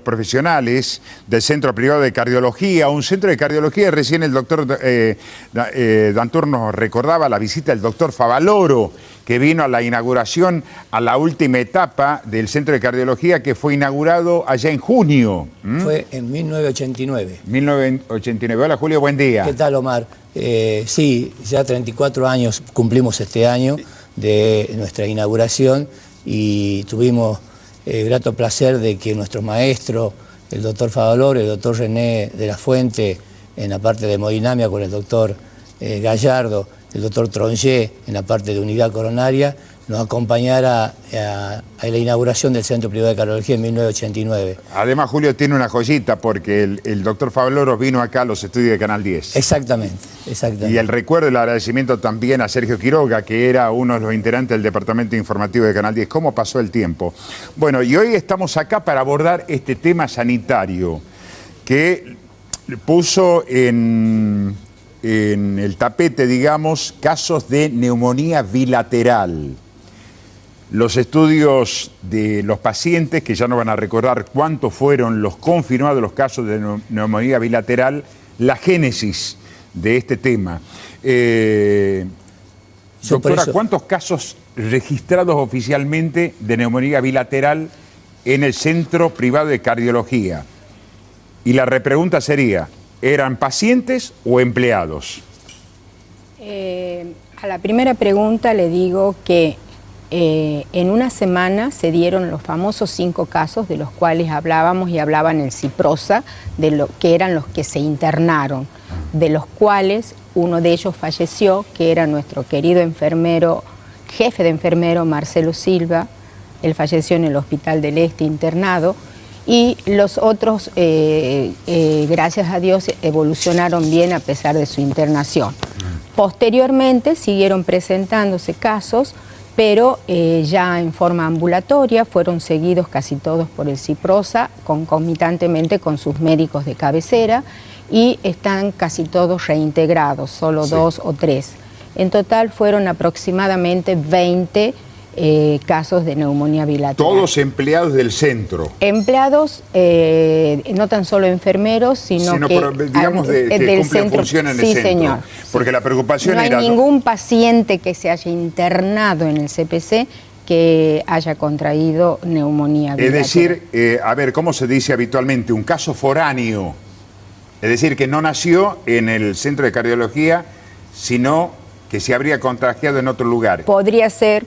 profesionales del Centro Privado de Cardiología, un centro de cardiología. Recién el doctor Dantur nos recordaba la visita del doctor Favaloro, que vino a la inauguración, a la última etapa del Centro de Cardiología, que fue inaugurado allá en junio. Fue en 1989. 1989. Hola, Julio, buen día. ¿Qué tal, Omar? Sí, ya 34 años cumplimos este año de nuestra inauguración y tuvimos grato placer de que nuestro maestro, el doctor Favaloro, el doctor René de la Fuente, en la parte de hemodinamia con el doctor Gallardo, el doctor Tronché en la parte de unidad coronaria, nos acompañara a la inauguración del Centro Privado de Cardiología en 1989. Además, Julio, tiene una joyita porque el doctor Favaloro vino acá a los estudios de Canal 10. Exactamente, exactamente. Y el recuerdo y el agradecimiento también a Sergio Quiroga, que era uno de los integrantes del Departamento Informativo de Canal 10. ¿Cómo pasó el tiempo? Bueno, y hoy estamos acá para abordar este tema sanitario que puso en el tapete, digamos, casos de neumonía bilateral. Los estudios de los pacientes, que ya no van a recordar cuántos fueron los confirmados los casos de neumonía bilateral, la génesis de este tema. Doctora, ¿cuántos casos registrados oficialmente de neumonía bilateral en el Centro Privado de Cardiología? Y la repregunta sería, ¿eran pacientes o empleados? A la primera pregunta le digo que en una semana se dieron los famosos 5 casos de los cuales hablábamos y hablaban el Ciprosa, de lo que eran los que se internaron, de los cuales uno de ellos falleció, que era nuestro querido enfermero, jefe de enfermero Marcelo Silva. Él falleció en el Hospital del Este internado. Y los otros, gracias a Dios, evolucionaron bien a pesar de su internación. Posteriormente siguieron presentándose casos, pero ya en forma ambulatoria, fueron seguidos casi todos por el Ciprosa, concomitantemente con sus médicos de cabecera, y están casi todos reintegrados, solo 2 o 3. En total fueron aproximadamente 20 casos de neumonía bilateral. Todos empleados del centro. Empleados, no tan solo enfermeros, sino que digamos que cumplen función en el centro. Señor. Porque la preocupación no era... hay ningún paciente que se haya internado en el CPC que haya contraído neumonía bilateral. Es decir, a ver, ¿cómo se dice habitualmente? Un caso foráneo. Es decir, que no nació en el centro de cardiología, sino que se habría contagiado en otro lugar. Podría ser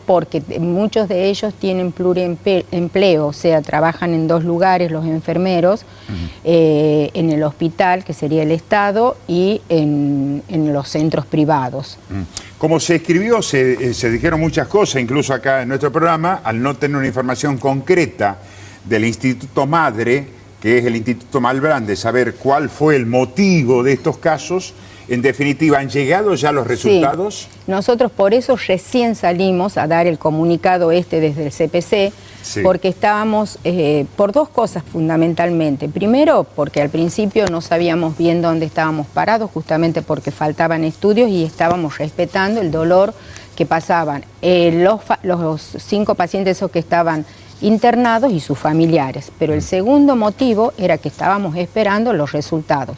porque muchos de ellos tienen pluriempleo, o sea, trabajan en 2 lugares los enfermeros, en el hospital, que sería el Estado, y en los centros privados. Como se escribió, se dijeron muchas cosas, incluso acá en nuestro programa, al no tener una información concreta del Instituto Madre, que es el Instituto Malbrán, de saber cuál fue el motivo de estos casos. En definitiva, ¿han llegado ya los resultados? Sí. Nosotros por eso recién salimos a dar el comunicado desde el CPC, porque estábamos, por 2 cosas fundamentalmente. Primero, porque al principio no sabíamos bien dónde estábamos parados, justamente porque faltaban estudios y estábamos respetando el dolor que pasaban los 5 pacientes esos que estaban internados y sus familiares. Pero el segundo motivo era que estábamos esperando los resultados,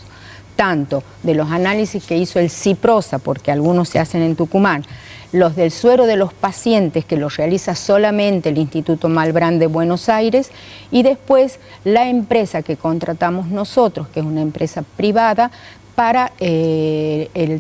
tanto de los análisis que hizo el Ciprosa, porque algunos se hacen en Tucumán, los del suero de los pacientes, que los realiza solamente el Instituto Malbrán de Buenos Aires, y después la empresa que contratamos nosotros, que es una empresa privada, para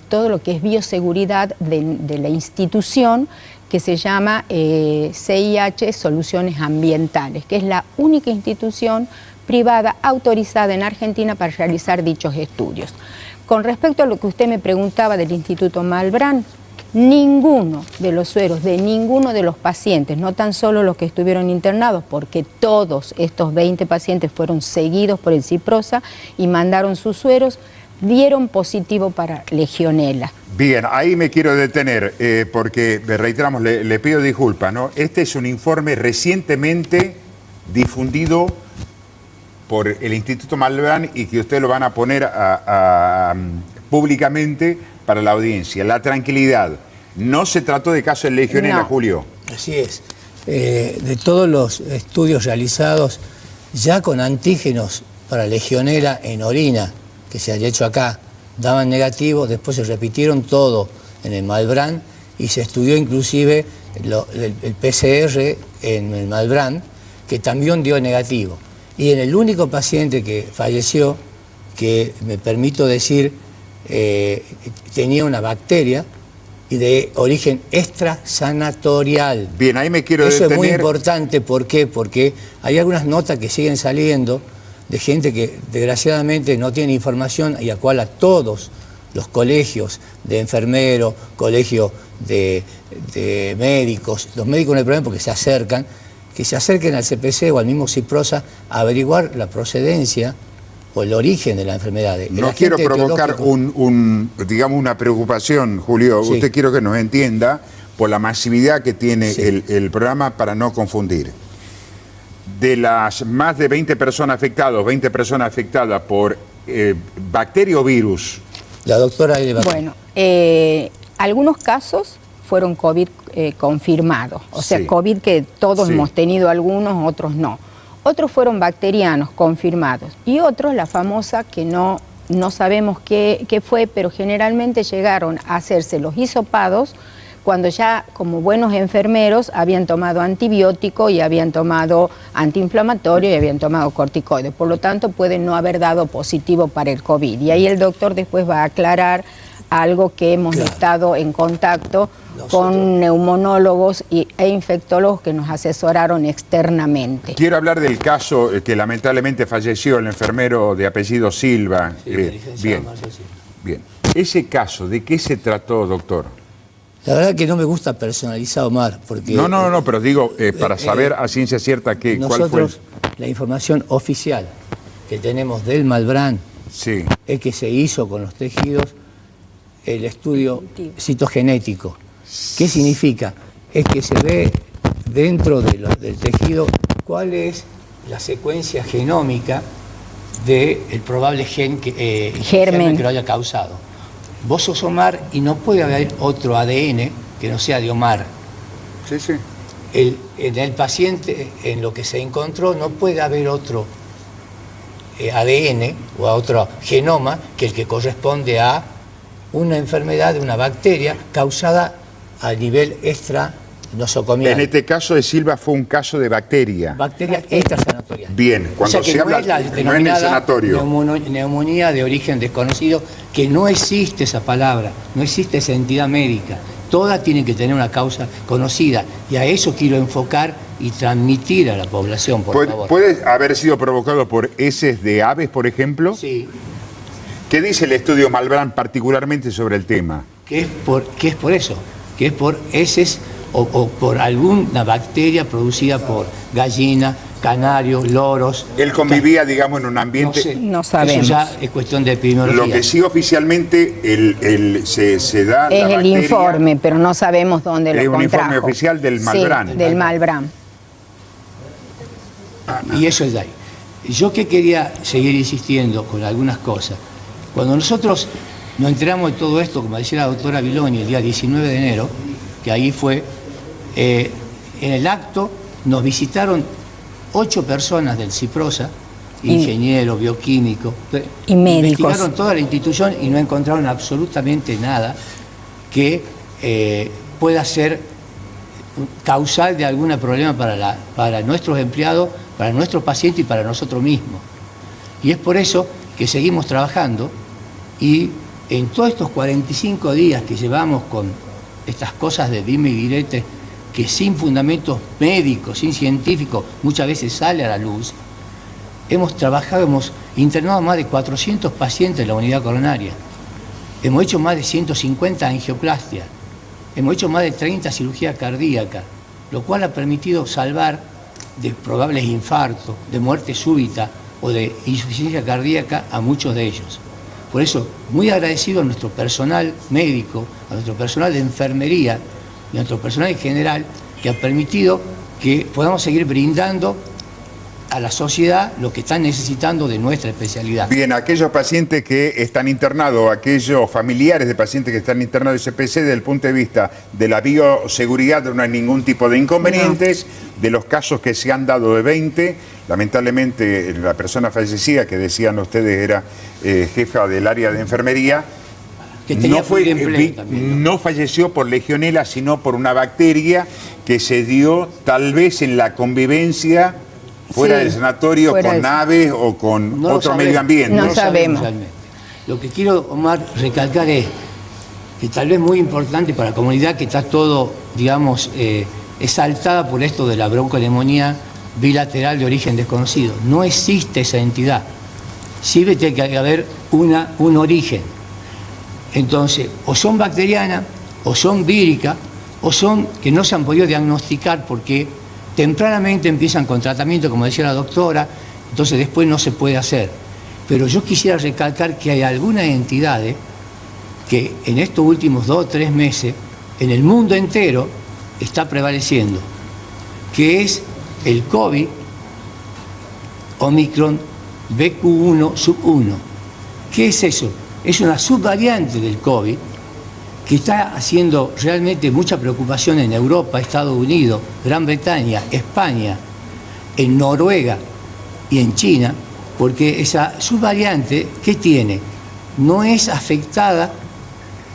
todo lo que es bioseguridad de la institución, que se llama CIH Soluciones Ambientales, que es la única institución privada autorizada en Argentina para realizar dichos estudios. Con respecto a lo que usted me preguntaba del Instituto Malbrán, ninguno de los sueros de ninguno de los pacientes, no tan solo los que estuvieron internados, porque todos estos 20 pacientes fueron seguidos por el Ciprosa y mandaron sus sueros, dieron positivo para Legionela. Bien, ahí me quiero detener, porque reiteramos, le pido disculpas, ¿no? Este es un informe recientemente difundido por el Instituto Malbrán y que ustedes lo van a poner públicamente para la audiencia. La tranquilidad. No se trató de caso de Legionela, no. Julio. Así es. De todos los estudios realizados ya con antígenos para legionela en orina, que se había hecho acá, daban negativo, después se repitieron todo en el Malbrán y se estudió inclusive el PCR en el Malbrán, que también dio negativo. Y en el único paciente que falleció, que me permito decir, tenía una bacteria y de origen extrasanatorial. Bien, ahí me quiero Eso detener. es muy importante, ¿por qué? Porque hay algunas notas que siguen saliendo de gente que desgraciadamente no tiene información y a cual a todos los colegios de enfermeros, colegios de médicos, los médicos no hay problema porque se acercan, que se acerquen al CPC o al mismo Ciprosa a averiguar la procedencia o el origen de la enfermedad. No quiero provocar digamos una preocupación, Julio. Sí. Usted quiero que nos entienda por la masividad que tiene el programa para no confundir. De las más de 20 personas afectadas por bacteria o virus. La doctora Bueno, algunos casos fueron COVID confirmados, o sea, Sí. COVID que todos Sí. hemos tenido algunos, otros no. Otros fueron bacterianos confirmados y otros, la famosa que no sabemos qué fue, pero generalmente llegaron a hacerse los hisopados cuando ya como buenos enfermeros habían tomado antibiótico y habían tomado antiinflamatorio y habían tomado corticoides. Por lo tanto, pueden no haber dado positivo para el COVID. Y ahí el doctor después va a aclarar algo que hemos estado en contacto con neumonólogos e infectólogos que nos asesoraron externamente. Quiero hablar del caso que lamentablemente falleció el enfermero de apellido Silva. Bien. Ese caso, ¿de qué se trató, doctor? La verdad que no me gusta personalizar, Omar, porque... No, pero digo, para saber a ciencia cierta cuál fue. La información oficial que tenemos del Malbrán Sí. es que se hizo con los tejidos el estudio citogenético. ¿Qué significa? Es que se ve dentro del tejido cuál es la secuencia genómica del probable germen que lo haya causado. Vos sos Omar y no puede haber otro ADN que no sea de Omar. Sí, sí. En el paciente, en lo que se encontró, no puede haber otro ADN o a otro genoma que el que corresponde a una enfermedad de una bacteria causada a nivel extranosocomial. En este caso de Silva fue un caso de bacteria. Bacteria extrasanatorial. Bien, cuando o sea que se no habla, es la no en el denominada sanatorio. neumonía de origen desconocido, que no existe esa palabra, no existe esa entidad médica. Todas tienen que tener una causa conocida y a eso quiero enfocar y transmitir a la población, por favor. ¿Puede haber sido provocado por heces de aves, por ejemplo? Sí. ¿Qué dice el estudio Malbrán particularmente sobre el tema? Que es por eso, que es por heces o por alguna bacteria producida por gallina, canarios, loros. Él convivía, digamos, en un ambiente... No sabemos. Eso ya es cuestión de epidemiología. Lo que sí oficialmente se da... Es la el bacteria, informe, pero no sabemos dónde lo es un contrajo. informe oficial del Malbrán. Sí, del Malbrán. Y eso es de ahí. Yo que quería seguir insistiendo con algunas cosas. Cuando nosotros nos enteramos de todo esto, como decía la doctora Viloni, el día 19 de enero, que ahí fue, en el acto nos visitaron 8 personas del Ciprosa, ingenieros, bioquímicos, y médicos. Investigaron toda la institución y no encontraron absolutamente nada que pueda ser causal de algún problema para nuestros empleados, para nuestros pacientes y para nosotros mismos. Y es por eso que seguimos trabajando y en todos estos 45 días que llevamos con estas cosas de dime y direte, que sin fundamentos médicos, sin científicos, muchas veces sale a la luz, hemos trabajado, hemos internado más de 400 pacientes en la unidad coronaria, hemos hecho más de 150 angioplastias, hemos hecho más de 30 cirugías cardíacas, lo cual ha permitido salvar de probables infartos, de muerte súbita o de insuficiencia cardíaca a muchos de ellos. Por eso, muy agradecido a nuestro personal médico, a nuestro personal de enfermería y a nuestro personal en general, que ha permitido que podamos seguir brindando a la sociedad lo que están necesitando de nuestra especialidad. Bien, aquellos pacientes que están internados, aquellos familiares de pacientes que están internados en CPC, desde el punto de vista de la bioseguridad no hay ningún tipo de inconvenientes. No. De los casos que se han dado de 20, lamentablemente la persona fallecida, que decían ustedes era jefa del área de enfermería, que no falleció por legionela, sino por una bacteria que se dio tal vez en la convivencia fuera del sanatorio con aves o con otro medio ambiente. No sabemos. Lo que quiero, Omar, recalcar es que tal vez muy importante para la comunidad que está todo, digamos, exaltada por esto de la bronconeumonía bilateral de origen desconocido. No existe esa entidad. Siempre tiene que haber un origen. Entonces, o son bacterianas, o son víricas, o son que no se han podido diagnosticar porque tempranamente empiezan con tratamiento, como decía la doctora, entonces después no se puede hacer. Pero yo quisiera recalcar que hay algunas entidades que en estos últimos 2 o 3 meses, en el mundo entero, está prevaleciendo, que es el COVID, Omicron, BQ1 sub 1. ¿Qué es eso? Es una subvariante del COVID que está haciendo realmente mucha preocupación en Europa, Estados Unidos, Gran Bretaña, España, en Noruega y en China, porque esa subvariante, ¿qué tiene? No es afectada,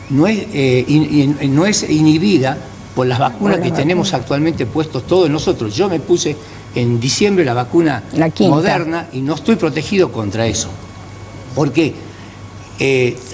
no es inhibida por las vacunas que tenemos actualmente puestos todos nosotros. Yo me puse en diciembre la vacuna Moderna y no estoy protegido contra eso. ¿Por qué?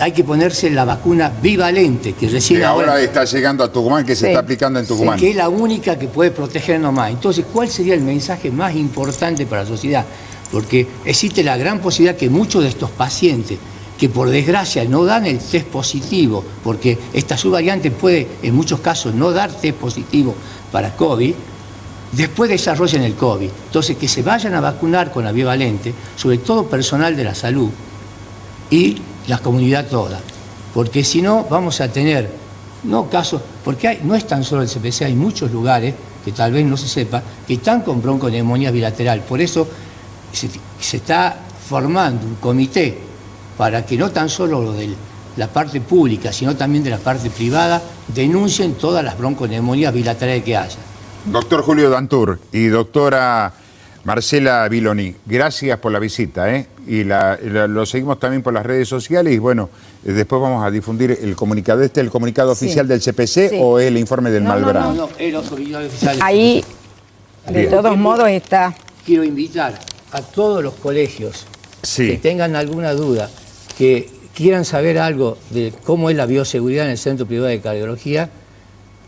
Hay que ponerse la vacuna bivalente, que recién ahora está llegando a Tucumán, que se está aplicando en Tucumán. Que es la única que puede protegernos más. Entonces, ¿cuál sería el mensaje más importante para la sociedad? Porque existe la gran posibilidad que muchos de estos pacientes, que por desgracia no dan el test positivo, porque esta subvariante puede en muchos casos no dar test positivo para COVID, después desarrollen el COVID. Entonces, que se vayan a vacunar con la bivalente, sobre todo personal de la salud y la comunidad toda, porque si no vamos a tener casos, porque no es tan solo el CPC, hay muchos lugares que tal vez no se sepa que están con bronconeumonía bilateral. Por eso se está formando un comité para que no tan solo lo de la parte pública, sino también de la parte privada, denuncien todas las bronconeumonías bilaterales que haya. Doctor Julio Dantur y doctora Marcela Viloni, gracias por la visita, y lo seguimos también por las redes sociales y bueno, después vamos a difundir el comunicado. ¿El comunicado oficial del CPC o el informe del Malbrán? No, el comunicado oficial. Ahí, de todos modos, está. Quiero invitar a todos los colegios que tengan alguna duda, que quieran saber algo de cómo es la bioseguridad en el Centro Privado de Cardiología,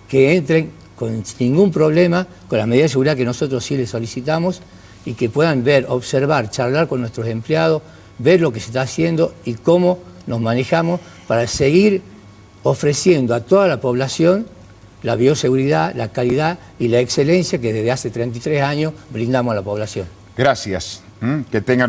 que entren con ningún problema, con las medidas de seguridad que nosotros sí les solicitamos, y que puedan ver, observar, charlar con nuestros empleados, ver lo que se está haciendo y cómo nos manejamos para seguir ofreciendo a toda la población la bioseguridad, la calidad y la excelencia que desde hace 33 años brindamos a la población. Gracias. Que tengan